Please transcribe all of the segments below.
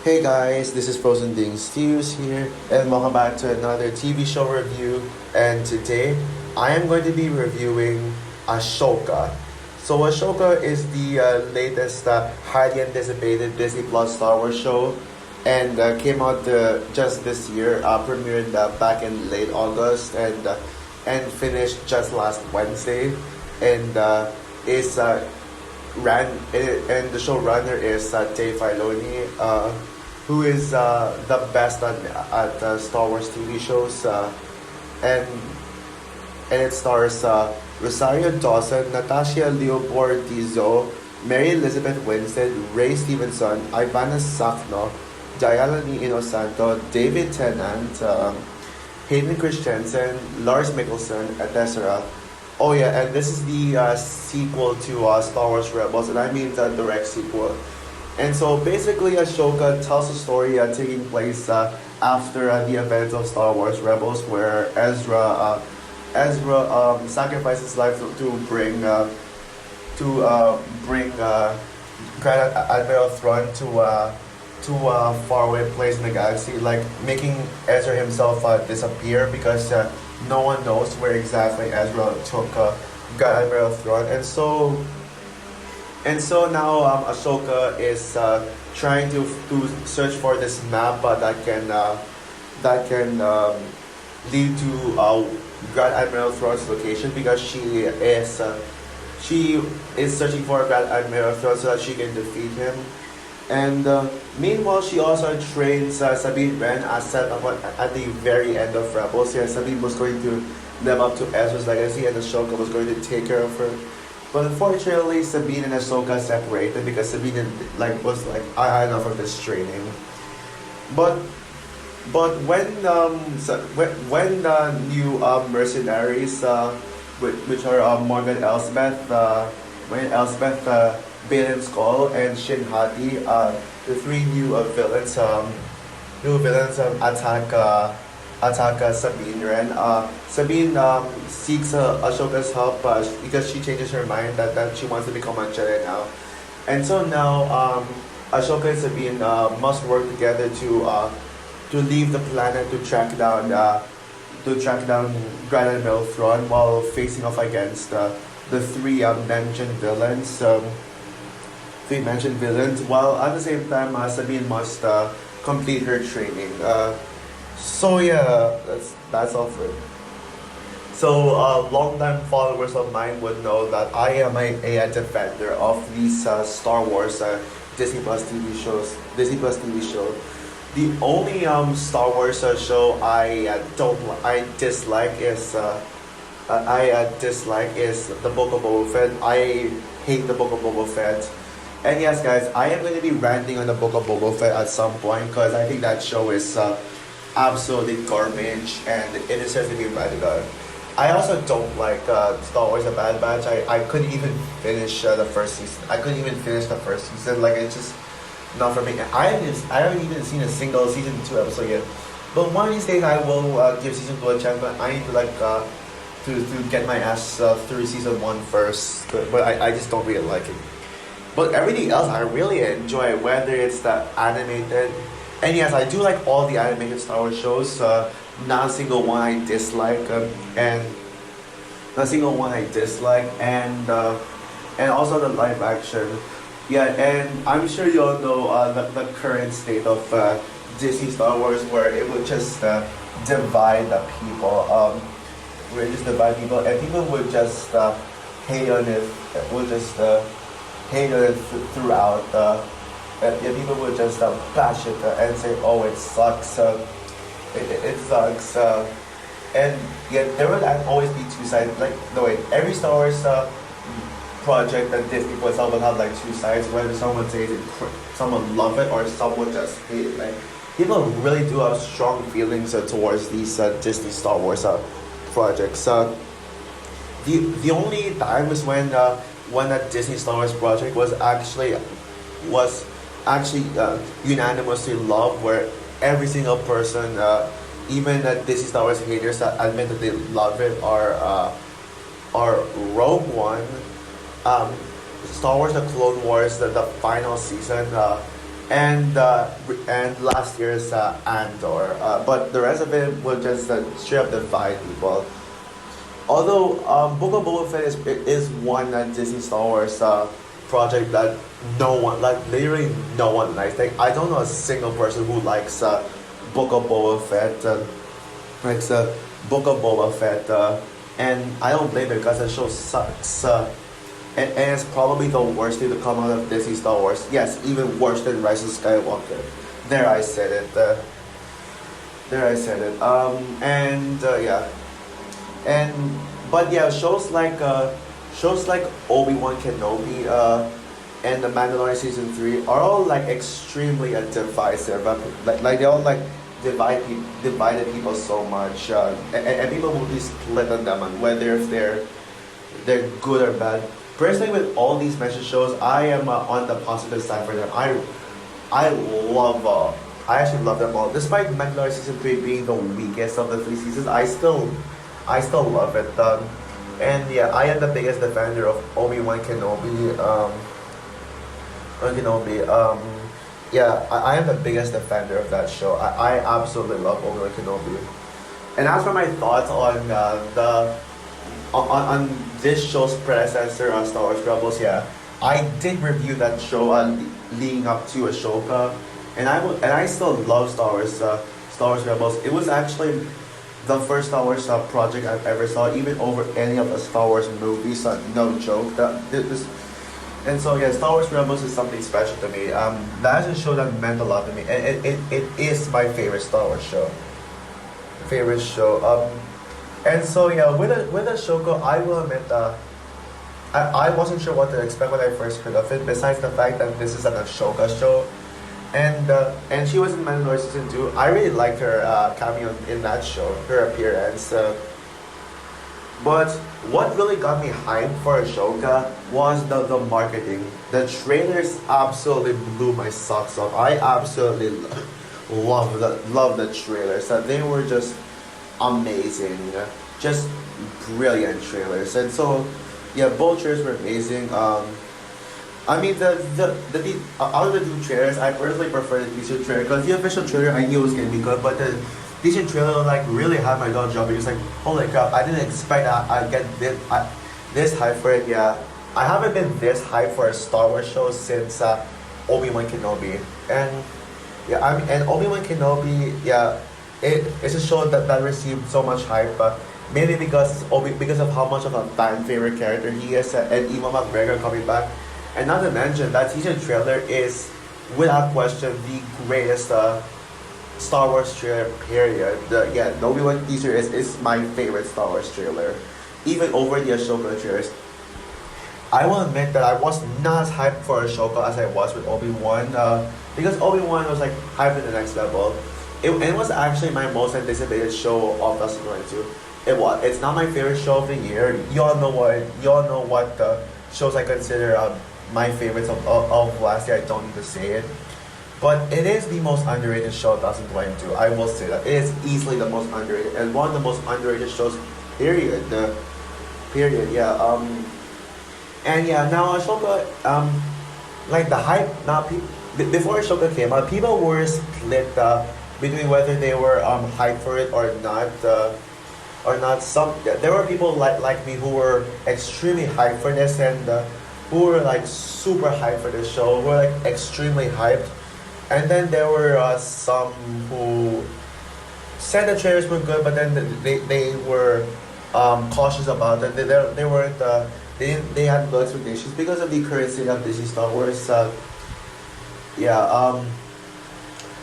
Hey guys, this is Frozen Ding Stews here, and welcome back to another TV show review. And today, I am going to be reviewing Ahsoka. So Ahsoka is the latest highly anticipated Disney Plus Star Wars show, and came out just this year. Premiered back in late August, and finished just last Wednesday, and is ran and the showrunner is Dave Filoni, who is the best at Star Wars TV shows, and it stars Rosario Dawson, Natasha Leopold-Dizzo, Mary Elizabeth Winstead, Ray Stevenson, Ivana Safno, Diana Inosanto, David Tennant, Hayden Christensen, Lars Mikkelsen, etc. Oh yeah, and this is the sequel to Star Wars Rebels, and I mean the direct sequel. And so basically, Ahsoka tells a story taking place after the events of Star Wars Rebels, where Ezra sacrificed his life to bring Grand Admiral Thrawn to a faraway place in the galaxy, like making Ezra himself disappear because no one knows where exactly Ezra took Grand Admiral Thrawn, and so now Ahsoka is trying to search for this map that can lead to Grand Admiral Thrawn's location, because she is searching for Grand Admiral Thrawn so that she can defeat him. And meanwhile, she also trains Sabine Wren as set up at the very end of Rebels. Yeah, Sabine was going to live up to Ezra's legacy, and Ahsoka was going to take care of her. But unfortunately, Sabine and Ahsoka separated because Sabine was like, I had enough of this training. But when the new mercenaries, which are Morgan Elsbeth, Balin Skull, and Shin Hati, the three new villains, attack Sabine Wren. Sabine seeks Ahsoka's help because she changes her mind that she wants to become a Jedi now, and so now Ahsoka and Sabine must work together to leave the planet to track down Grand Admiral Thrawn while facing off against the three mentioned villains, while at the same time Sabine must complete her training. So yeah, that's all for it. So long-time followers of mine would know that I am a defender of these Star Wars Disney Plus TV shows. The only Star Wars show I dislike is the Book of Boba Fett. I hate the Book of Boba Fett. And yes, guys, I am going to be ranting on the Book of Boba Fett at some point because I think that show is absolutely garbage and it deserves to be radical. I also don't like Star Wars: A Bad Batch. I couldn't even finish the first season. Like, it's just not for me. I haven't even seen a single season 2 episode yet. But one of these days I will give season 2 a chance. But I need to to get my ass through season 1 first. But I just don't really like it. But everything else I really enjoy, whether it's the animated, and yes, I do like all the animated Star Wars shows. Not a single one I dislike, and also the live action. Yeah, and I'm sure you all know the current state of Disney Star Wars, where it would just divide the people. And people would just hate on it. Throughout. People would just bash it and say, "Oh, it sucks." It sucks. And yet there will always be two sides. Like, no wait, every Star Wars project that Disney puts out will have like two sides. Whether someone says it, someone love it, or someone just hate it. Like, people really do have strong feelings towards these Disney Star Wars projects. The only time is when that Disney Star Wars project was actually unanimously loved, where every single person, even Disney Star Wars haters that admit that they love it, are Rogue One, Star Wars: The Clone Wars, the final season, and last year's Andor. But the rest of it will just straight up divide people. Although Book of Boba Fett is one Disney Star Wars project that no one, like literally no one likes. Like I don't know a single person who likes Book of Boba Fett. Likes Book of Boba Fett, and I don't blame it because the show sucks. And it's probably the worst thing to come out of Disney Star Wars. Yes, even worse than Rise of Skywalker. There I said it. There I said it. Yeah, and but yeah, shows like Obi-Wan Kenobi and The Mandalorian season 3 are all like extremely divisive. Like they all like divided people so much, and people will be split on them on whether if they're good or bad. Personally, with all these mentioned shows, I am on the positive side for them. I love I actually love them all. Despite Mandalorian season 3 being the weakest of the three seasons, I still love it. And yeah, I am the biggest defender of Obi-Wan Kenobi. Kenobi. Yeah, I am the biggest defender of that show. I absolutely love Obi-Wan Kenobi. And as for my thoughts on on this show's predecessor, Star Wars Rebels, yeah, I did review that show leading up to Ahsoka, and I still love Star Wars Rebels. It was actually the first Star Wars project I've ever saw, even over any of the Star Wars movies. No joke. And so yeah, Star Wars Rebels is something special to me. That is a show that meant a lot to me, and it is my favorite Star Wars show. Favorite show. And so yeah, with Ahsoka, I will admit I wasn't sure what to expect when I first heard of it. Besides the fact that this is an Ahsoka show, and she was in Mandalorian season 2. I really liked her cameo in that show, her appearance. But what really got me hyped for Ahsoka was the marketing. The trailers absolutely blew my socks off. I absolutely love the trailers. They were just amazing, just brilliant trailers. And so, yeah, both trailers were amazing. I mean, out of the two trailers, I personally prefer the teaser trailer because the official trailer I knew was gonna be good, but the teaser trailer like really had my jaw dropping. It's like, holy crap! I didn't expect I'd get this hype for it. Yeah, I haven't been this hyped for a Star Wars show since Obi-Wan Kenobi, and yeah, and Obi-Wan Kenobi, yeah, it's a show that received so much hype, mainly because of how much of a fan favorite character he is, and Ewan McGregor coming back. And not to mention, that teaser trailer is, without question, the greatest Star Wars trailer, period. The Obi-Wan teaser is my favorite Star Wars trailer, even over the Ahsoka trailers. I will admit that I was not as hyped for Ahsoka as I was with Obi-Wan, because Obi-Wan was like hyped at the next level. It was actually my most anticipated show of 2022. It's not my favorite show of the year. You all know what shows I consider my favorites of last year. I don't need to say it. But it is the most underrated show of 2022. I will say that. It is easily the most underrated and one of the most underrated shows, period. Period, yeah. And yeah, now Ahsoka, like the hype, before Ahsoka came out, people were split between whether they were hyped for it or not. There were people like me who were extremely hyped for this, and who were like super hyped for this show, who were like extremely hyped. And then there were some who said the trailers were good, but then they were cautious about it. They weren't they had low expectations because of the current state of Disney Star Wars.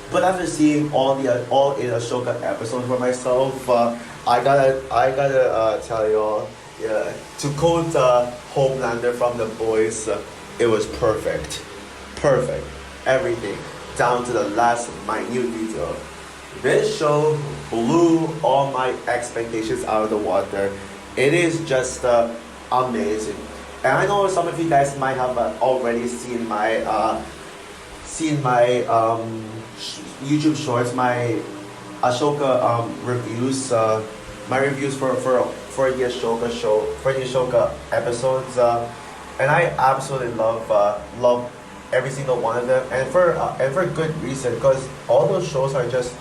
But after seeing all in Ahsoka episodes for myself, I gotta tell you all, yeah, to quote Homelander from The Boys, it was perfect, everything down to the last minute detail. This show blew all my expectations out of the water. It is just amazing, and I know some of you guys might have already seen my YouTube shorts, my Ahsoka reviews, my reviews for the Ahsoka show, for the Ahsoka episodes, and I absolutely love every single one of them, and for good reason, because all those shows are just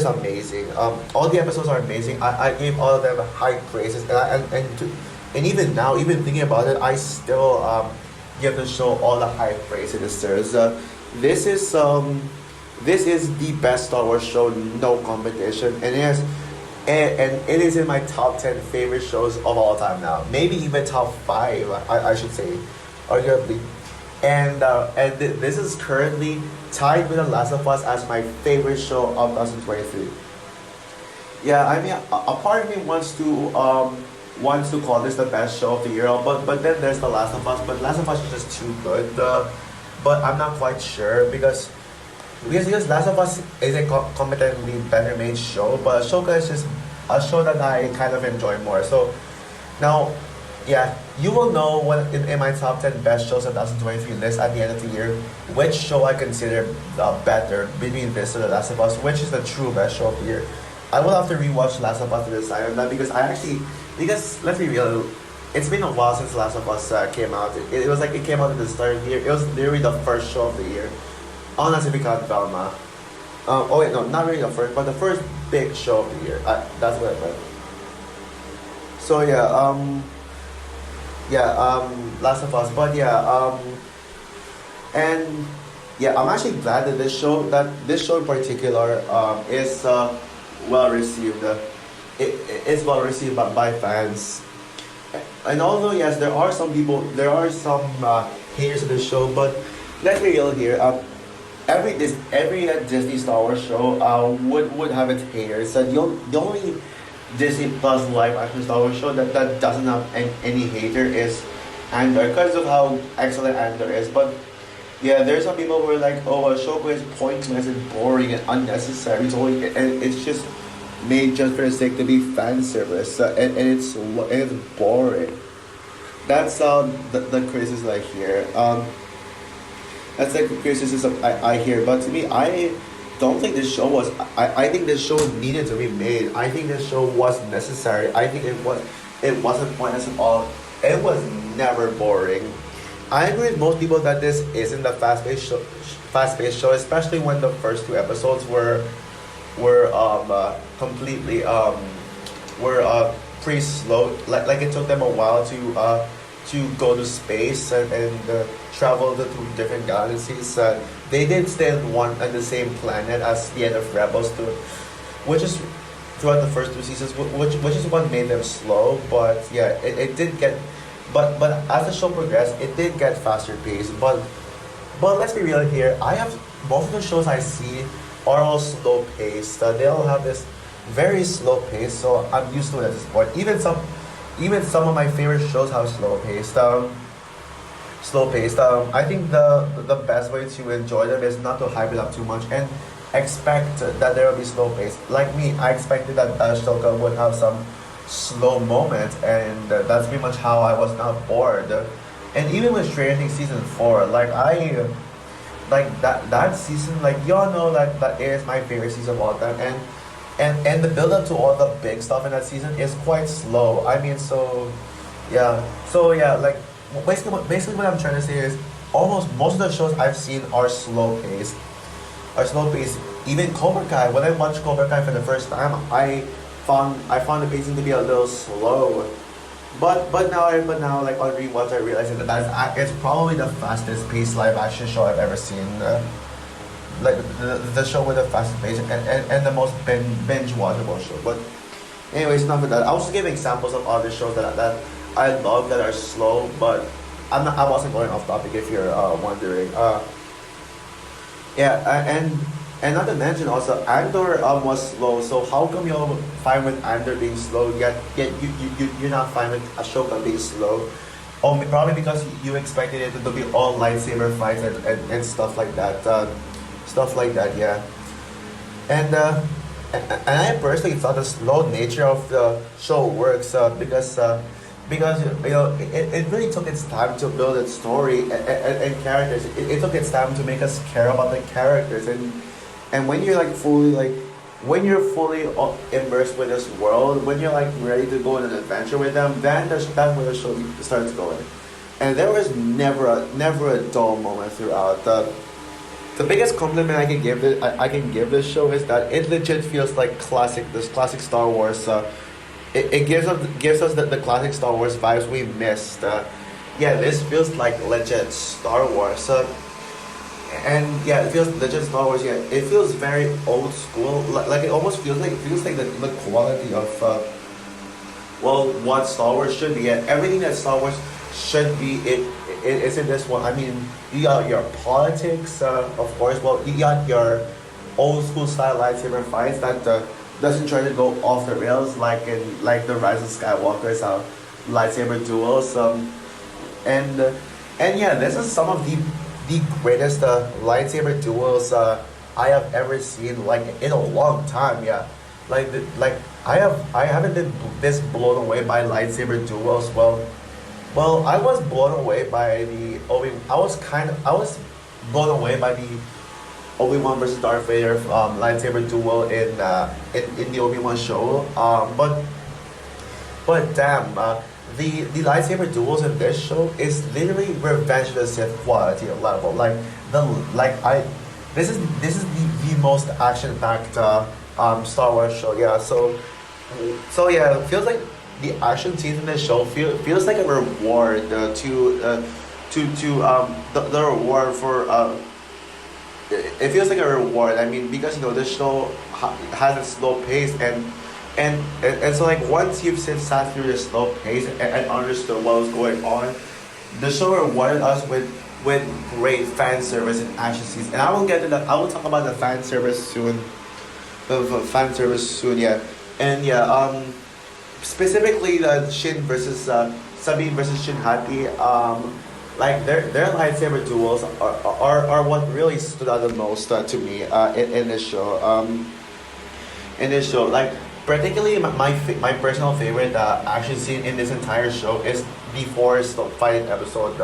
amazing. All the episodes are amazing. I gave all of them high praises, and even now, even thinking about it, I still give the show all the high praise it deserves. This is this is the best Star Wars show, no competition, and it is in my top 10 favorite shows of all time now. Maybe even top 5, I should say, arguably. This is currently tied with The Last of Us as my favorite show of 2023. Yeah, I mean, a part of me wants to call this the best show of the year, but then there's The Last of Us. But Last of Us is just too good. But I'm not quite sure because Last of Us is a competently better made show, but Ahsoka is just a show that I kind of enjoy more. So now, yeah, you will know when in my top 10 best shows of 2023 list at the end of the year which show I consider better between this and The Last of Us, which is the true best show of the year. I will have to rewatch Last of Us to decide on that because let's be real, it's been a while since Last of Us came out. It was like it came out at the start of the year. It was literally the first show of the year, unless if we count Velma. Oh wait, no, not really the first, but the first big show of the year. That's what I meant. So Last of Us. But and yeah, I'm actually glad that this show in particular is well received. It's well received by fans. And although yes, there are some haters of the show, but let's be real here. Every Disney Star Wars show would have its haters. The only Disney Plus live action Star Wars show that doesn't have any hater is Andor, because of how excellent Andor is. But yeah, there's some people who are like, oh, Ahsoka is pointless and boring and unnecessary. And it's just made just for the sake to be fan service, and it's boring. That's the criticism I hear. That's like the criticism I hear. But to me, I don't think this show was. I think this show needed to be made. I think this show was necessary. I think it wasn't pointless at all. It was never boring. I agree with most people that this isn't a fast-paced show, especially when the first 2 episodes were completely were pretty slow. Like it took them a while to go to space and travel to different galaxies. They did stay on the same planet as the end of Rebels, which is throughout the first 2 seasons, which is what made them slow. But yeah, it did get, but as the show progressed, it did get faster paced. But let's be real here. I have most of the shows I see are all slow paced. They all have this very slow pace, so I'm used to it at this point. Even some of my favorite shows have slow paced. I think the best way to enjoy them is not to hype it up too much and expect that there will be slow pace. Like me, I expected that Ahsoka would have some slow moments, and that's pretty much how I was not bored. And even with Stranger Things season 4, like that season, like y'all know that is my favorite season of all time, and the build up to all the big stuff in that season is quite slow. I mean, like basically what I'm trying to say is almost most of the shows I've seen are slow paced. Even Cobra Kai. When I watched Cobra Kai for the first time, I found the pacing to be a little slow. But now like on rewatch I realized that it's probably the fastest paced live action show I've ever seen. Like the show with the fastest pace and the most binge watchable show. But anyways, enough of that. I'll just give examples of other shows that I love that are slow, but I wasn't going off topic if you're wondering. And not to mention also, Andor was slow. So how come you're fine with Andor being slow, yet you're not fine with Ahsoka being slow? Probably because you expected it to be all lightsaber fights and stuff like that. Yeah. And I personally thought the slow nature of the show works because it really took its time to build its story and characters. It took its time to make us care about the characters, and when you're fully immersed with this world, when you're like ready to go on an adventure with them, then that's where the show starts going. and there was never a dull moment throughout. The biggest compliment I can give this show is that it legit feels like classic Star Wars. It gives us the classic Star Wars vibes we missed. Yeah, this feels like legit Star Wars. And yeah, it feels legit Star Wars. Yeah, it feels very old school. Like it almost feels like the quality of well, what Star Wars should be. Yeah, everything that Star Wars should be. It's in this one. I mean, you got your politics, of course. Well, you got your old school style lightsaber fights that doesn't try to go off the rails like the Rise of Skywalker's lightsaber duels. And and yeah, this is some of the greatest lightsaber duels I have ever seen, like in a long time. Yeah, like I haven't been this blown away by lightsaber duels. Well, I was blown away by the Obi. I was blown away by the Obi-Wan versus Darth Vader lightsaber duel in the Obi-Wan show. But damn, the lightsaber duels in this show is literally Revenge of the Sith quality level. Like I, this is the most action packed Star Wars show. Yeah, so yeah, it feels like the action scenes in this show feels like a reward the reward for it feels like a reward. I mean, because this show has a slow pace, and so like once you've sat through the slow pace and understood what was going on, the show rewarded us with great fan service and action scenes. And I will get to that. I will talk about the fan service soon. The fan service soon, yeah, and yeah, specifically the Shin versus Sabine versus Shin Hati. Like their lightsaber duels are what really stood out the most to me in this show. Like particularly my personal favorite action scene in this entire show is the forest fight in episode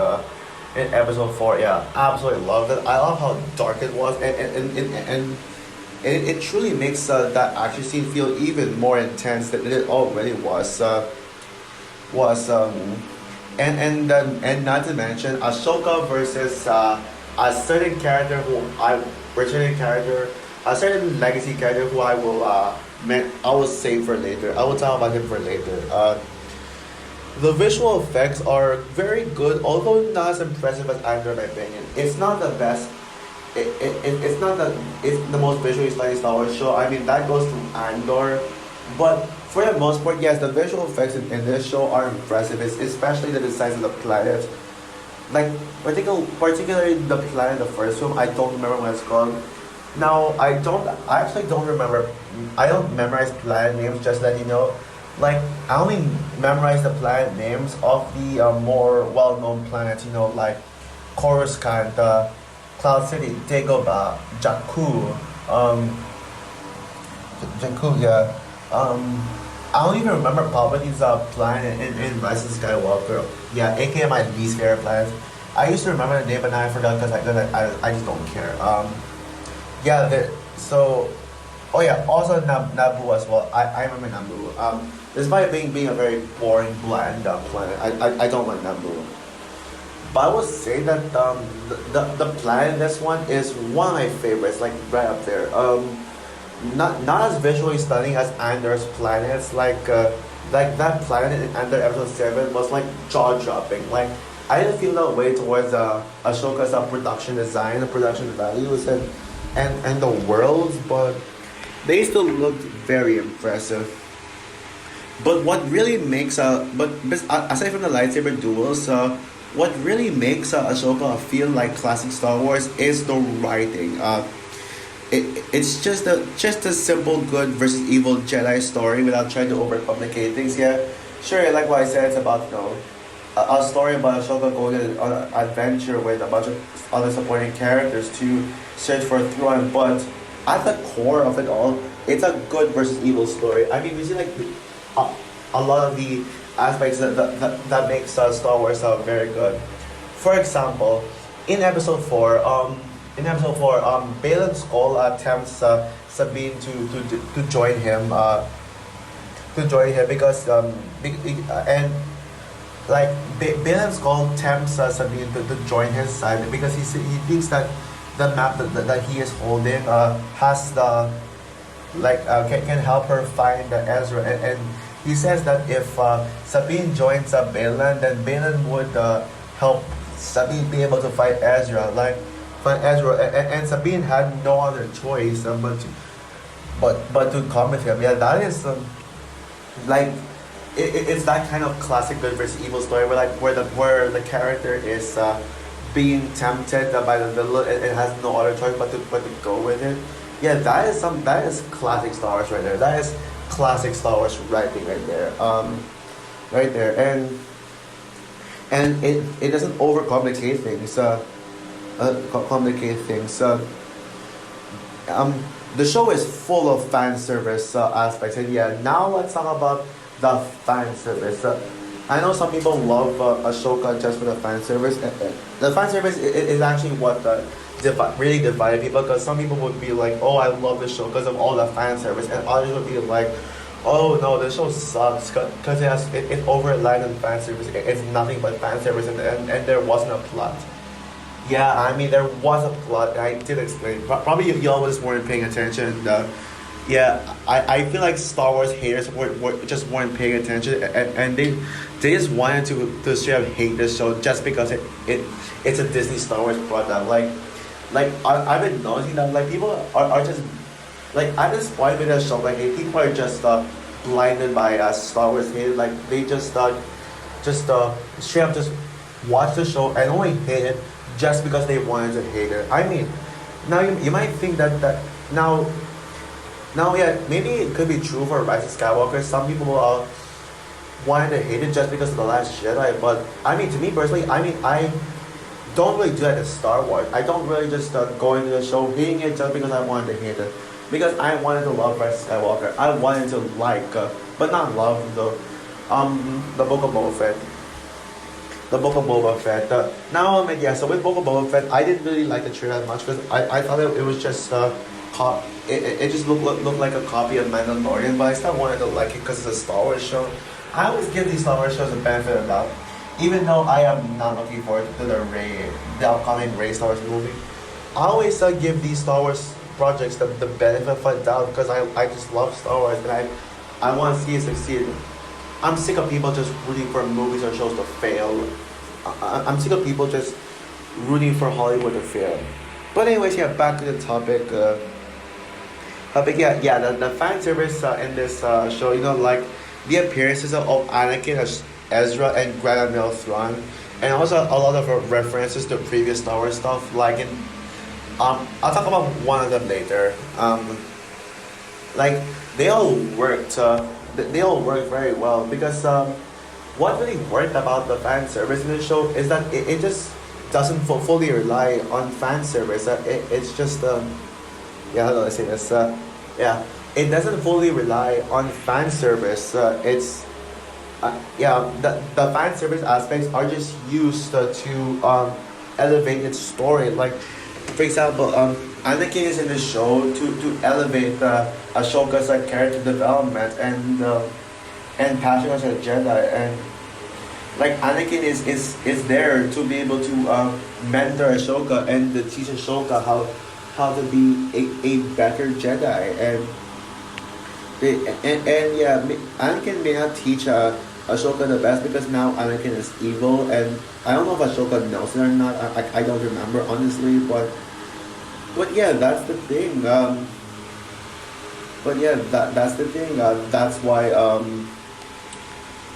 4. Yeah, absolutely loved it. I love how dark it was, and it truly makes that action scene feel even more intense than it already was. And not to mention Ahsoka versus a certain character a certain legacy character who I will save for later. I will talk about him for later. The visual effects are very good, although not as impressive as Andor, in my opinion. It's not the best. It's not it's the most visually stunning Star Wars show. I mean, that goes to Andor, but for the most part, yes, the visual effects in this show are impressive. Especially the designs of the planets. Like particularly the planet in the first film. I don't remember what it's called. Now I actually don't remember. I don't memorize planet names. Just let you know. Like I only memorize the planet names of the more well-known planets. Like Coruscant, Cloud City, Dagobah, Jakku, Jakku, yeah. I don't even remember Palpatine's planet in Rise of Skywalker. Yeah, aka my least favorite planet. I used to remember the name, but now I forgot because I just don't care. Yeah, so, oh yeah, also Naboo as well. I remember Naboo. Despite being a very boring, bland planet, I don't like Naboo. But I would say that the planet in this one is one of my favorites, like right up there. Not as visually stunning as Andor's planets, like that planet in Andor episode 7 was like jaw dropping. Like I didn't feel that way towards Ashoka's production design, the production values, and the worlds, but they still looked very impressive. But what really makes aside from the lightsaber duels, what really makes Ahsoka feel like classic Star Wars is the writing. It's just a simple good versus evil Jedi story without trying to overcomplicate things. Yeah, sure. Like what I said, it's about a story about Ahsoka going on an adventure with a bunch of other supporting characters to search for a throne. But at the core of it all, it's a good versus evil story. I mean, we see like a lot of the aspects that makes Star Wars very good. For example, in episode 4, Baylan Skoll tempts Sabine to join him because like Balan Skull tempts Sabine to join his side because he thinks that the map that he is holding has the can help her find Ezra, and he says that if Sabine joins Balan, then Balan would help Sabine be able to fight Ezra, find Ezra, and Sabine had no other choice but to come with him. Yeah, that is like it's that kind of classic good versus evil story where where the character is being tempted by the villain and it has no other choice but to go with it. Yeah, that is classic Star Wars right there. That is classic Star Wars writing right there. Right there, and it doesn't overcomplicate things. Complicate things. The show is full of fan service aspects, and yeah, now let's talk about the fan service. I know some people love Ahsoka just for the fan service. The fan service is actually what really divided people because some people would be like, "Oh, I love the show because of all the fan service," and others would be like, "Oh no, the show sucks because it over relied on fan service. It's nothing but fan service, and there wasn't a plot." Yeah, I mean there was a plot. I did explain. Probably y'all was weren't paying attention. Yeah, I feel like Star Wars haters were just weren't paying attention, and they just wanted to straight up hate this show just because it's a Disney Star Wars product. I've been noticing that like people are just like at this point with the show like people are just blinded by Star Wars hate. Like they just straight up just watch the show and only hate it just because they wanted to hate it. I mean, now you might think that now. Now, yeah, maybe it could be true for Rise of Skywalker. Some people wanted to hate it just because of The Last Jedi. But, I mean, to me personally, I don't really do that to Star Wars. I don't really just go into the show hating it just because I wanted to hate it. Because I wanted to love Rise of Skywalker. I wanted to but not love the Book of Boba Fett. The Book of Boba Fett. Yeah, so with Book of Boba Fett, I didn't really like the trailer that much because I thought it was just it just looked like a copy of Mandalorian, but I still wanted to like it because it's a Star Wars show. I always give these Star Wars shows a benefit of doubt, even though I am not looking forward to the upcoming Rey Star Wars movie. I always give these Star Wars projects the benefit of a doubt because I just love Star Wars and I want to see it succeed. I'm sick of people just rooting for movies or shows to fail. I'm sick of people just rooting for Hollywood to fail. But anyways, yeah, back to the topic. But yeah, the fan service in this show, like the appearances of Anakin as Ezra and Grand Admiral Thrawn, and also a lot of references to previous Star Wars stuff. Like I'll talk about one of them later. Like they all worked. They all worked very well because what really worked about the fan service in the show is that it just doesn't fully rely on fan service. It's just yeah, how do I say this? Yeah, it doesn't fully rely on fan service. The fan service aspects are just used to elevate its story. Like, for example, Anakin is in the show to elevate Ahsoka's character development and passion as a Jedi, and like Anakin is there to be able to mentor Ahsoka and to teach Ahsoka how to be a better Jedi, and yeah, Anakin may not teach Ahsoka the best because now Anakin is evil, and I don't know if Ahsoka knows it or not. I don't remember honestly, but yeah, that's the thing. But yeah, that's the thing. That's why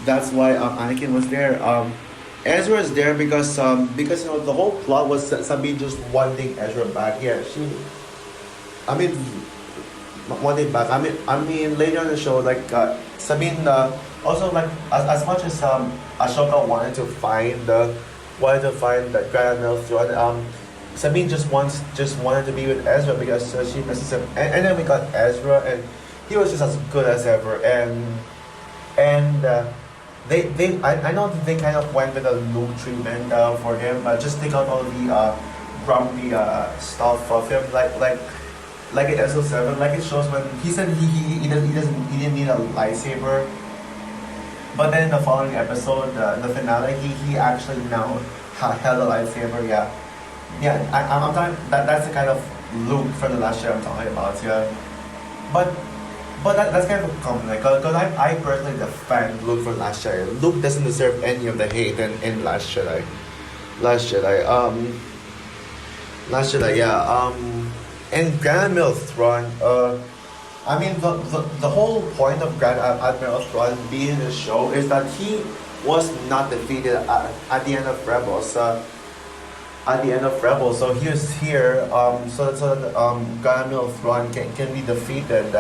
Anakin was there. Ezra is there because the whole plot was Sabine just wanting Ezra back. Yeah, I mean, wanting back. I mean later in the show, like Sabine also like as much as Ahsoka wanted to find the Grand Admiral Thrawn. Sabine just wanted to be with Ezra because she misses him, and then we got Ezra, and he was just as good as ever, and I know that they kind of went with a Luke treatment for him, but just take out all the grumpy stuff of him, like in episode 7, like it shows when he said he didn't need a lightsaber. But then in the following episode, the finale, he actually now held a lightsaber. Yeah, yeah. I'm talking. That's the kind of Luke from the Last Year I'm talking about. Yeah, but that's kind of a compliment because I personally defend Luke from Last Jedi. Luke doesn't deserve any of the hate in Last Jedi. Last Jedi. Last Jedi. Yeah. And Grand Admiral Thrawn. I mean, the whole point of Grand Admiral Thrawn being in the show is that he was not defeated at the end of Rebels. At the end of Rebels, so he was here. So that Grand Admiral Thrawn can be defeated.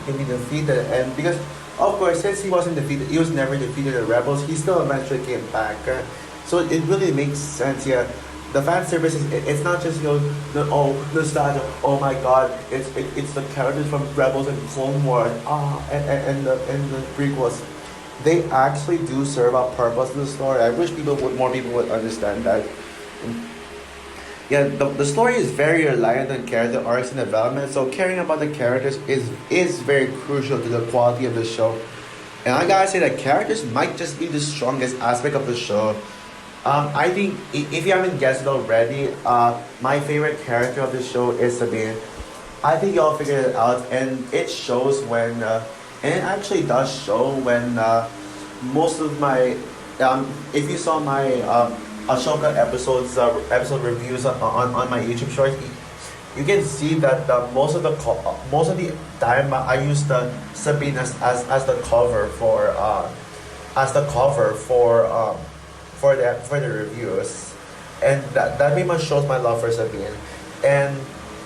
Can be defeated, and because of course, since he wasn't defeated, he was never defeated in Rebels. He still eventually came back. So it really makes sense. Yeah, the fan service is it's not just nostalgia. Oh my God, it's the characters from Rebels and Clone Wars. And the prequels. They actually do serve a purpose in the story. I wish more people would understand that. Yeah, the story is very reliant on character arcs and development, so caring about the characters is very crucial to the quality of the show. And I gotta say that characters might just be the strongest aspect of the show. I think if you haven't guessed it already, my favorite character of the show is Sabine. I think y'all figured it out, and it shows when, and it actually does show when most of my, if you saw my Ahsoka episode reviews on my YouTube shorts, you can see that most of the time I used Sabine as the cover for the reviews, and that very much shows my love for Sabine. And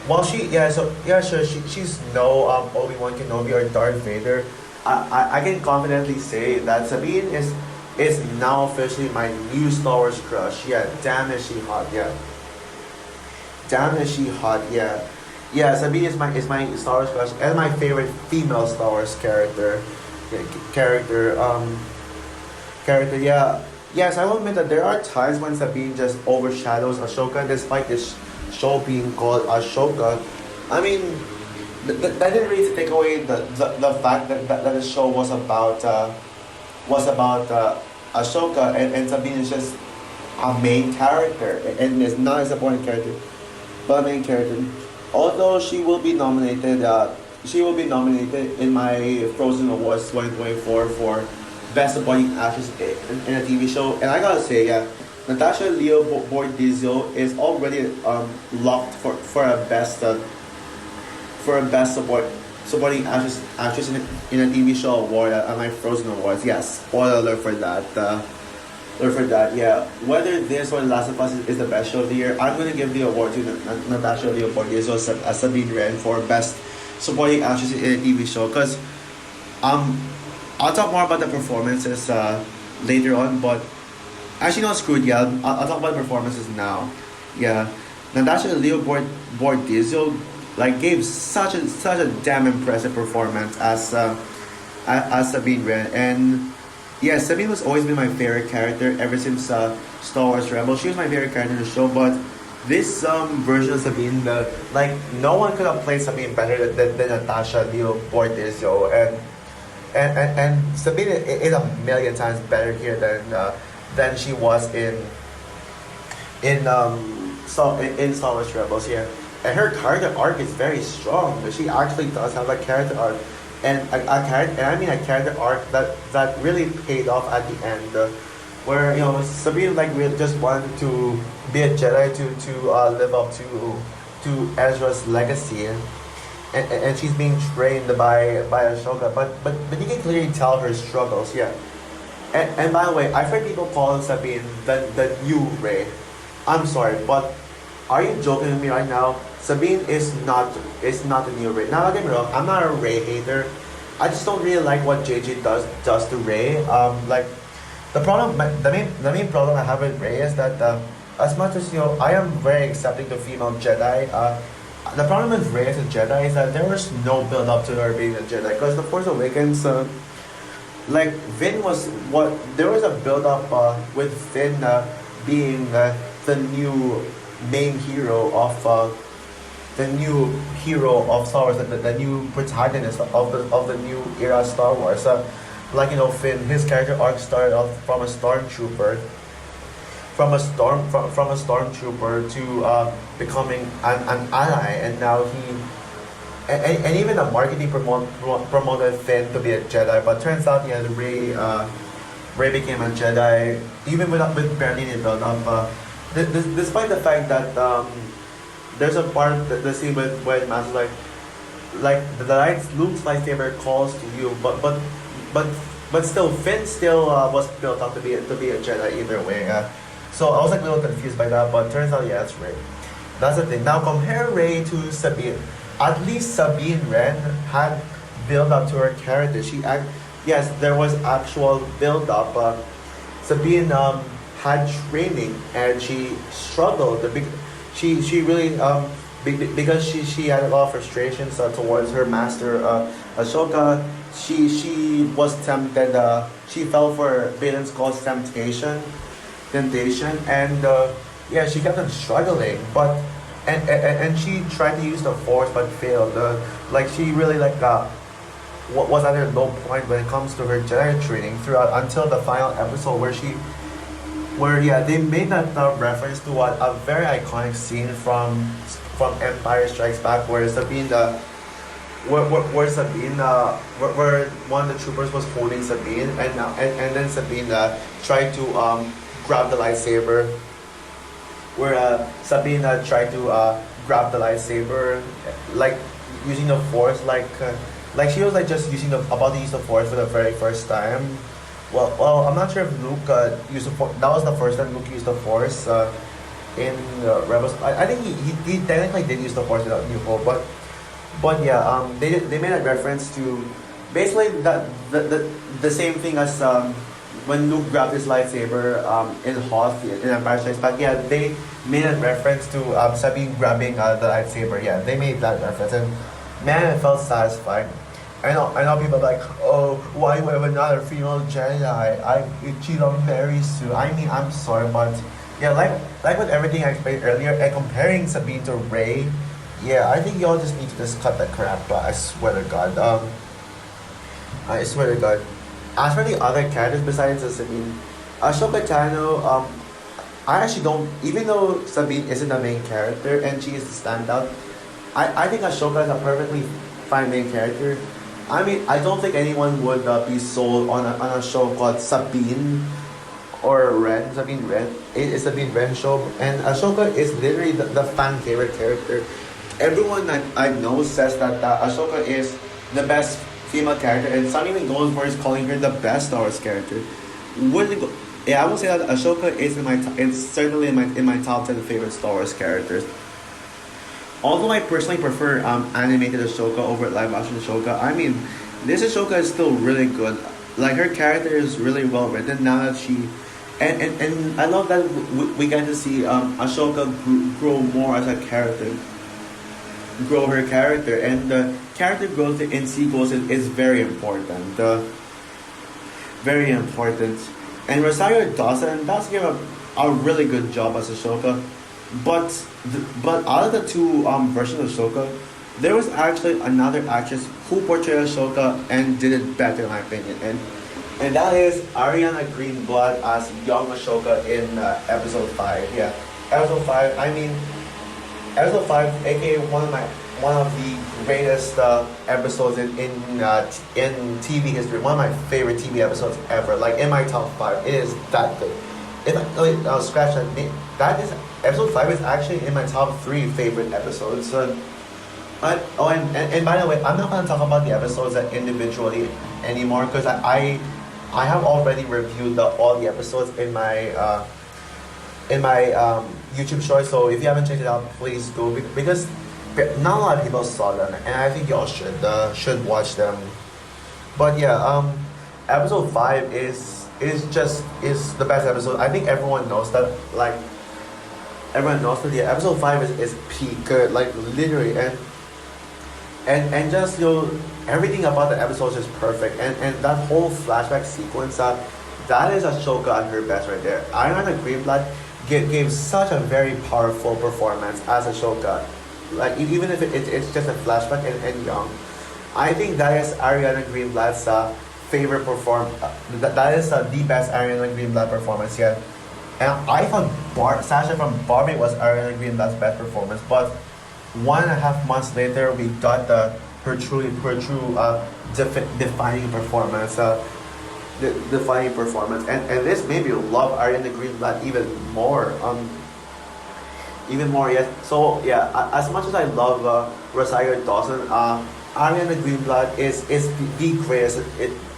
while she's no Obi-Wan Kenobi or Darth Vader, I can confidently say that Sabine is now officially my new Star Wars crush. Yeah, damn is she hot. Yeah, damn is she hot. Yeah, yeah. Sabine is my Star Wars crush and my favorite female Star Wars character. Yeah, character. Yeah. Yes, I will admit that there are times when Sabine just overshadows Ahsoka, despite this show being called Ahsoka. I mean, that didn't really take away the fact that the show was about Ahsoka, and Sabine is just a main character and is not a supporting character, but a main character. Although she will be nominated in my Frozen Awards 2024 for Best Supporting Actress in a TV show, and I gotta say, yeah, Natasha Leo Bordizzo is already locked for a best supporting actress in a TV show award at my Frozen Awards. Yes, spoiler alert for that. Yeah. Whether this or The Last of Us is the best show of the year, I'm gonna give the award to Natasha Leo Bordizzo as Sabine Wren for best supporting actress in a TV show, because I'll talk more about the performances later on, but actually no, screw it. Yeah, I'll talk about the performances now. Yeah, Natasha Leo Bordizzo gave such a damn impressive performance as Sabine Wren, and yeah, Sabine has always been my favorite character ever since Star Wars Rebels. She was my favorite character in the show, but this version of Sabine, no one could have played Sabine better than Natasha Leo Bordizzo, and Sabine is a million times better here than she was in Star Wars Rebels. Yeah, and her character arc is very strong. But she actually does have a character arc, and a character arc that really paid off at the end, where Sabine really just wanted to be a Jedi to live up to Ezra's legacy. And she's being trained by Ahsoka, but you can clearly tell her struggles. Yeah, and by the way, I've heard people call Sabine the new Rey. I'm sorry, but are you joking with me right now? Sabine is not the new Rey. Now don't get me wrong, I'm not a Rey hater. I just don't really like what JJ does to Rey. The main problem I have with Rey is that as much as I am very accepting to female Jedi. The problem with Rey as a Jedi is that there was no build up to her being a Jedi, because The Force Awakens, Finn there was a build up with Finn being the new main hero of Star Wars, the new protagonist of the new era Star Wars. like Finn, his character arc started off from a stormtrooper, from a stormtrooper to becoming an ally, and now and even the marketing promoted Finn to be a Jedi, but turns out yeah, Ray became a Jedi even with barely any build up. Despite the fact that there's a part the scene with when Master like the Luke's lightsaber calls to you, but but still Finn still was built up to be a Jedi either way. So I was like a little confused by that, but turns out yeah, it's Ray. That's the thing. Now compare Ray to Sabine. At least Sabine Wren had build up to her character. Yes, there was actual build up. Sabine had training and she struggled. She really because she had a lot of frustrations towards her master Ahsoka. She was tempted. She fell for Baden Skull's temptation, and yeah, she kept on struggling. But and she tried to use the Force but failed. Like she really was at her low point when it comes to her Jedi training throughout until the final episode where yeah they made that reference to what a very iconic scene from Empire Strikes Back where Sabine where Sabine where one of the troopers was holding Sabine and then Sabine tried to grab the lightsaber where Sabine tried to grab the lightsaber like using the Force like she was like just about to use the Force for the very first time. Well, I'm not sure if Luke used the Force. That was the first time Luke used the Force in Rebels. I think he technically did use the Force without New Hope, but yeah, they made a reference to basically the same thing as when Luke grabbed his lightsaber in Hoth in Empire Strikes Back. Yeah, they made a reference to Sabine grabbing the lightsaber. Yeah, they made that reference, and man, it felt satisfying. I know people are like, oh, why we have another female Jedi? She don't marry Sue. I mean, I'm sorry, but yeah, like with everything I explained earlier, and comparing Sabine to Rey, yeah, I think y'all just need to just cut the crap. I swear to God. I swear to God. As for the other characters besides Sabine, Ahsoka Tano, I actually don't. Even though Sabine isn't the main character and she is the standout, I think Ahsoka is a perfectly fine main character. I mean, I don't think anyone would be sold on a show called Sabine or Ren. Sabine Ren. It is Sabine Ren show, and Ahsoka is literally the fan favorite character. Everyone I know says that Ahsoka is the best female character, and some even goes for calling her the best Star Wars character. Yeah, I would say that Ahsoka is it's certainly in my top 10 favorite Star Wars characters. Although I personally prefer animated Ahsoka over live action Ahsoka, I mean, this Ahsoka is still really good. Like, her character is really well written now that she... And I love that we get to see Ahsoka grow more as a character. Grow her character. And the character growth in sequels is very important. Very important. And Rosario Dawson gave a really good job as Ahsoka. But out of the two versions of Ahsoka, there was actually another actress who portrayed Ahsoka and did it better in my opinion, and that is Ariana Greenblatt as young Ahsoka in episode 5. Yeah, episode 5. I mean, episode 5, aka one of the greatest episodes in TV history. One of my favorite TV episodes ever. Like in my top 5, it is that good. I'll scratch that. That is episode 5 is actually in my top 3 favorite episodes. And by the way, I'm not gonna talk about the episodes individually anymore because I have already reviewed all the episodes in my YouTube short. So if you haven't checked it out, please do because not a lot of people saw them, and I think y'all should watch them. But yeah, episode 5 is the best episode. I think everyone knows that. Like, everyone knows that. Yeah, episode 5 is peak, like literally, and just everything about the episode is just perfect, and that whole flashback sequence that is Ahsoka at her best right there. Ariana Greenblatt gave such a very powerful performance as Ahsoka. Like even if it's just a flashback and young, I think that is Ariana Greenblatt's favorite that is the best Ariana Greenblatt performance yet. And I thought Sasha from Barbie was Ariana Greenblatt's best performance, but 1.5 months later, we got her true defining performance. Defining performance, and this made me love Ariana Greenblatt even more. Even more, yes. So yeah, as much as I love Rosario Dawson, Ariana Greenblatt is the greatest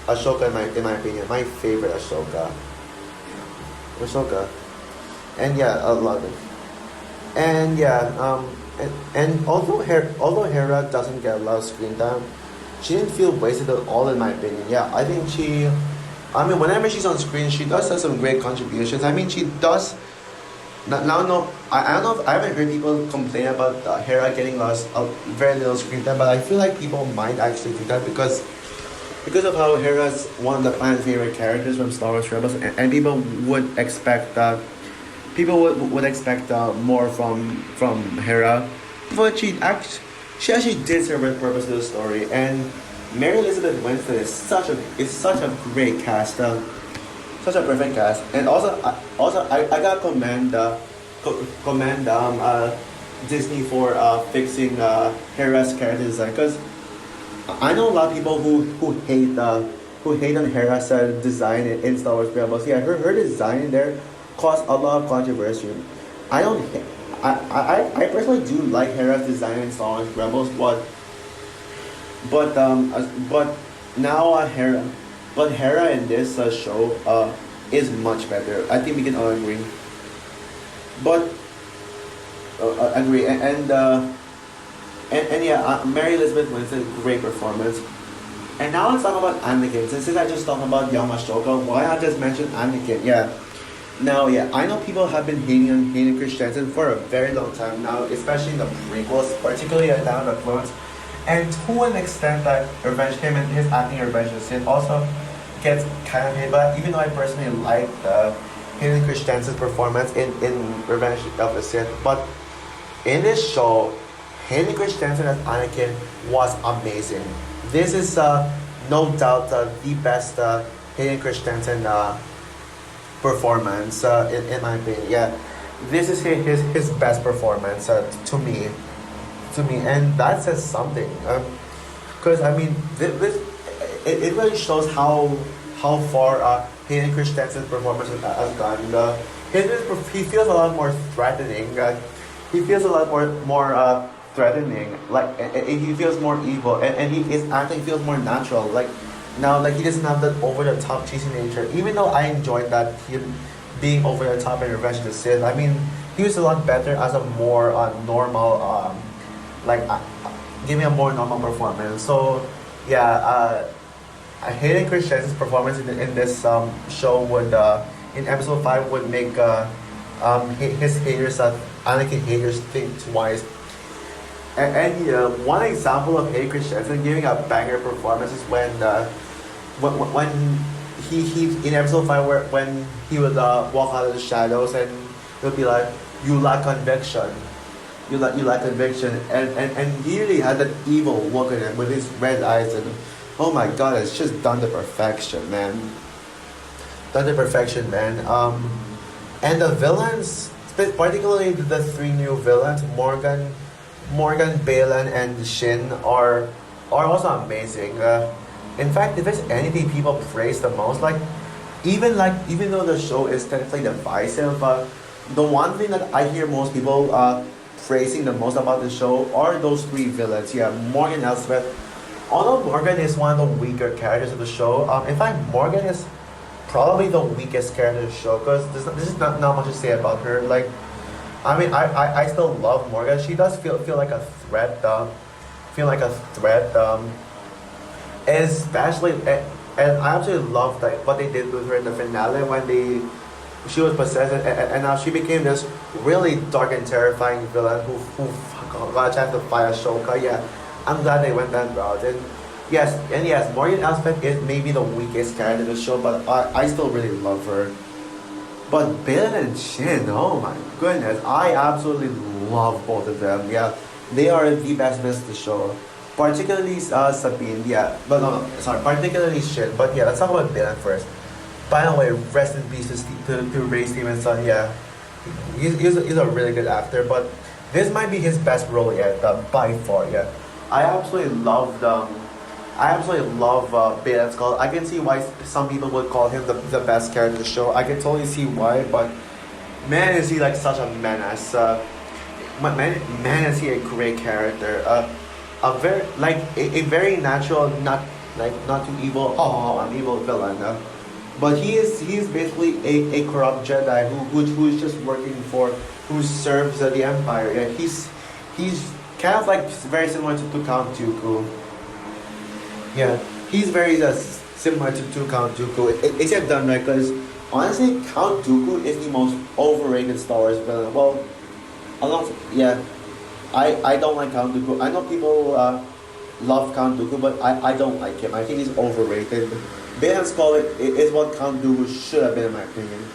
Ashoka in my opinion, my favorite Ashoka. Ahsoka. And yeah, I love it. And yeah, and although Hera doesn't get a lot of screen time, she didn't feel wasted at all in my opinion. Yeah, I think I mean, whenever she's on screen, she does have some great contributions. I mean, she does. Now, no, I don't know. I haven't heard people complain about Hera getting lost very little screen time, but I feel like people might actually do that because of how Hera's one of the fan favorite characters from Star Wars Rebels, and people would expect would expect more from Hera, but she actually did serve a purpose to the story. And Mary Elizabeth Winstead is such a great cast, such a perfect cast. And I gotta commend Disney for fixing Hera's character design, because I know a lot of people who hate on Hera's design in Star Wars Rebels. Yeah, her design in there caused a lot of controversy. I don't. I personally do like Hera's design in Star Wars Rebels, but now Hera in this show is much better. I think we can all agree. But agree and yeah, Mary Elizabeth Winstead, great performance. And now let's talk about Anakin. Since I just talked about young Ahsoka, why not just mention Anakin? Yeah. Now, yeah, I know people have been hating on Hayden Christensen for a very long time now, especially in the prequels, particularly Attack of the Clones. And to an extent that him and his acting in Revenge of the Sith also gets kind of hated, but even though I personally like Hayden Christensen's performance in Revenge of the Sith, but in this show, Hayden Christensen as Anakin was amazing. This is no doubt the best Hayden Christensen performance in my opinion. Yeah, this is his best performance to me, and that says something. Because I mean, it really shows how far Hayden Christensen's performance has gone. He feels a lot more threatening. He feels a lot more threatening. Like he feels more evil, and his acting feels more natural. Like now, like he doesn't have that over the top cheesy nature. Even though I enjoyed that him being over the top in Revenge of the Sith, I mean, he was a lot better as a more normal, giving a more normal performance. So yeah, Hayden Christensen's performance in this show would in episode 5 would make his haters, Anakin haters, think twice. And one example of Hayden Christensen giving a banger performance is when he in episode 5 when he would walk out of the shadows and he'll be like, "You lack conviction, you lack conviction," and he really had that evil look at him with his red eyes, and oh my god, it's just done to perfection, man. Done to perfection, man. And the villains, particularly the 3 new villains, Morgan, Balin, and Shin are also amazing. In fact, if there's anything people praise the most, even though the show is technically divisive, the one thing that I hear most people praising the most about the show are those 3 villains. Yeah, Morgan Elsbeth. Although Morgan is one of the weaker characters of the show, in fact, Morgan is probably the weakest character of the show, because there's not much to say about her. Like, I mean, I still love Morgan. She does feel like a threat. Especially, and I absolutely love what they did with her in the finale when she was possessed, and now she became this really dark and terrifying villain who got a chance to fight Ahsoka. Yeah, I'm glad they went that route. And yes, Morgan Elsbeth is maybe the weakest character in the show, but I still really love her. But Bill and Shin, oh my goodness, I absolutely love both of them. Yeah, they are the best villains of the show. particularly Sabine, yeah, but no, no, sorry, particularly Shin, but yeah, let's talk about Dylan first. By the way, rest in peace to, to Ray Stevenson, yeah, he's a really good actor, but this might be his best role yet, by far, yeah. I absolutely loved, I absolutely love Dylan Skull. I can see why some people would call him the best character in the show. I can totally see why, but man, is he like such a menace. Man, is he a great character. A very like a very natural, not too evil. Oh, I'm evil villain. But he is basically a corrupt Jedi who's just working for who serves the Empire. Yeah, he's kind of like very similar to Count Dooku. Yeah, he's very similar to Count Dooku, except done right because honestly, Count Dooku is the most overrated Star Wars villain. Well, a lot. Yeah, I don't like Count Dooku. I know people love Count Dooku, but I don't like him. I think he's overrated. Bayan Skull is what Count Dooku should have been, in my opinion.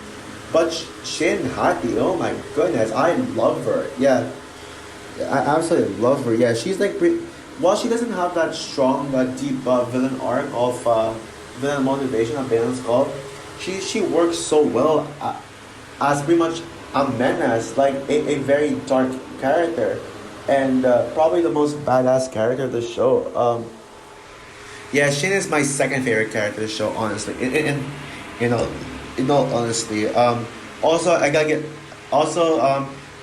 But Shin Hati, oh my goodness, I love her. Yeah, I absolutely love her. Yeah, she's like, while she doesn't have that strong, deep villain arc of villain motivation of Bayan Skull, she works so well as pretty much a menace, like a very dark character, and probably the most badass character of the show. Yeah, Shin is my second favorite character of the show, honestly. You know, in all honesty. Also, I gotta get also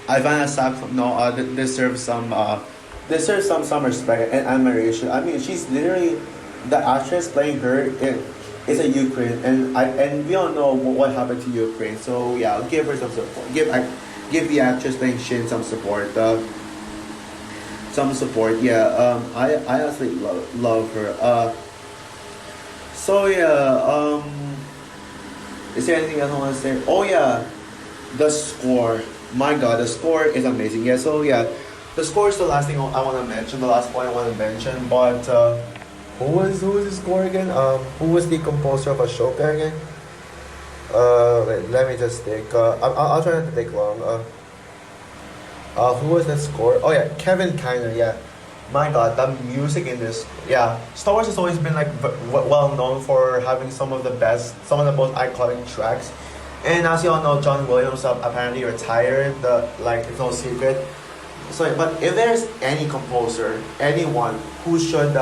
Ivana Sack no deserves some respect and admiration. I mean, she's literally the actress playing her is a Ukraine, and we all know what happened to Ukraine. So yeah, I'll give her some support. Give the actress playing Shin some support. Some support. Yeah. I absolutely love her. So yeah. Is there anything else I want to say? Oh yeah, the score. My God, the score is amazing. Yeah. So yeah, the score is the last thing I want to mention. The last point I want to mention. But who was the score again? Who was the composer of Ashoka again? Wait, let me just think. I'll try not to take long. Who was the score? Oh yeah, Kevin Kiner. Yeah, my God, the music in this. Yeah, Star Wars has always been like well known for having some of the best, some of the most iconic tracks. And as you all know, John Williams apparently retired. Like it's no secret. So, but if there's any composer, anyone who should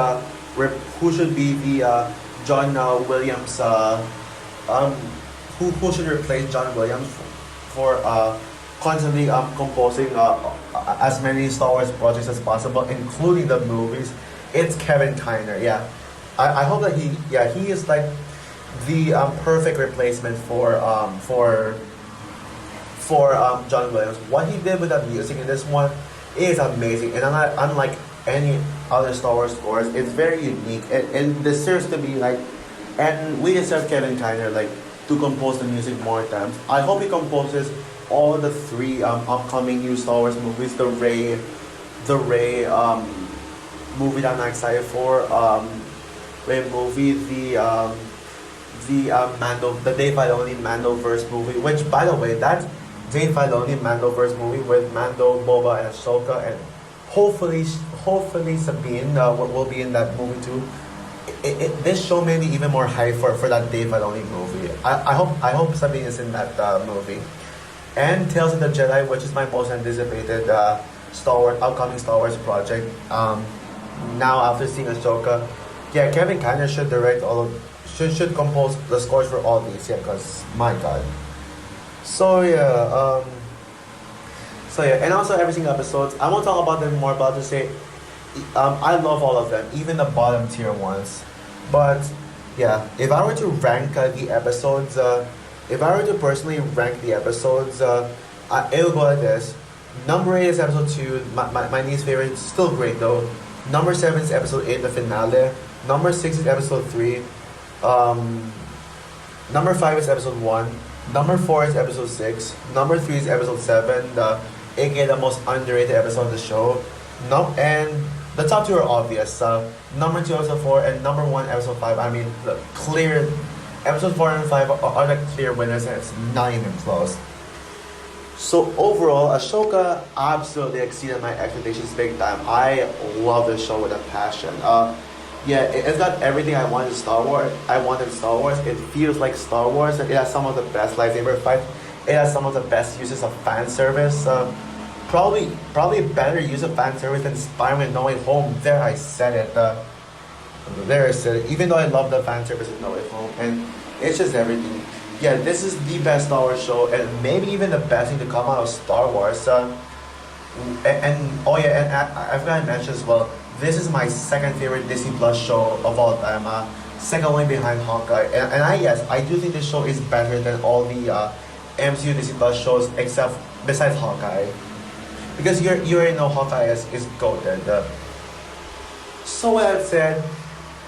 be the John Williams, who should replace John Williams for constantly composing as many Star Wars projects as possible, including the movies. It's Kevin Kiner. Yeah, I hope that he is like the perfect replacement for John Williams. What he did with that music in this one is amazing, and unlike any other Star Wars scores, it's very unique, and deserves to be like, and we deserve Kevin Kiner like to compose the music more times. I hope he composes all the three upcoming new Star Wars movies, the Ray movie that I'm excited for, Ray movie, the Dave Filoni Mandoverse movie, which by the way, that Dave Filoni Mandoverse movie with Mando, Boba, and Ahsoka, and hopefully Sabine will be in that movie too. This show made me even more hyped for that Dave Filoni movie. I hope Sabine is in that movie. And Tales of the Jedi, which is my most anticipated upcoming Star Wars project. Now after seeing Ahsoka, yeah, Kevin Kiner should direct should compose the scores for all these. Yeah, cause my God. So yeah, and also every single episodes. I won't talk about them more, but I'll just say, I love all of them, even the bottom tier ones. But yeah, if I were to rank the episodes, if I were to personally rank the episodes, it would go like this. Number 8 is episode 2, my least favorite, still great though. Number 7 is episode 8, the finale. Number 6 is episode 3. Number 5 is episode 1. Number 4 is episode 6. Number 3 is episode 7, aka the most underrated episode of the show. No, and the top 2 are obvious. Number 2, episode 4, and number 1, episode 5. I mean, the clear. Episode 4 and 5 are the clear winners, and it's not even close. So overall, Ahsoka absolutely exceeded my expectations big time. I love this show with a passion. Yeah, it's got everything I wanted in Star Wars. I wanted Star Wars. It feels like Star Wars. It has some of the best lightsaber fights. It has some of the best uses of fan service. Probably better use of fan service than Spider-Man No Way Home. There, I said it. There I said it. Even though I love the fan service in No Way Home, and it's just everything. Yeah, this is the best Star Wars show, and maybe even the best thing to come out of Star Wars. Oh yeah, and I forgot to mention as well. This is my second favorite Disney Plus show of all time. Second only behind Hawkeye. And I do think this show is better than all the MCU Disney Plus shows except besides Hawkeye, because you already know Hawkeye is goated. So with that said,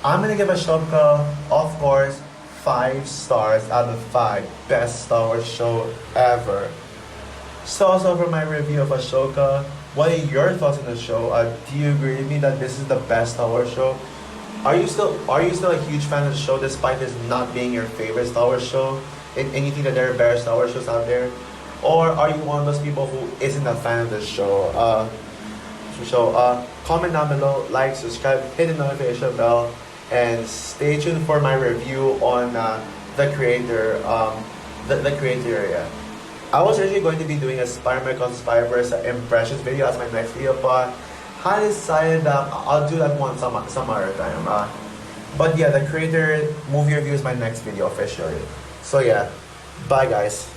I'm gonna give Ahsoka, of course, 5 stars out of 5. Best Star Wars show ever. So also for my review of Ahsoka, what are your thoughts on the show? Do you agree with me that this is the best Star Wars show? Are you still a huge fan of the show despite this not being your favorite Star Wars show? And you think that there are better Star Wars shows out there? Or are you one of those people who isn't a fan of this show? Comment down below, like, subscribe, hit the notification bell, and stay tuned for my review on the creator area. I was originally going to be doing a Spider-Man Across the Spider-Verse impressions video as my next video, but I decided that I'll do that one some other time. But yeah, the creator movie review is my next video officially. So yeah, bye guys.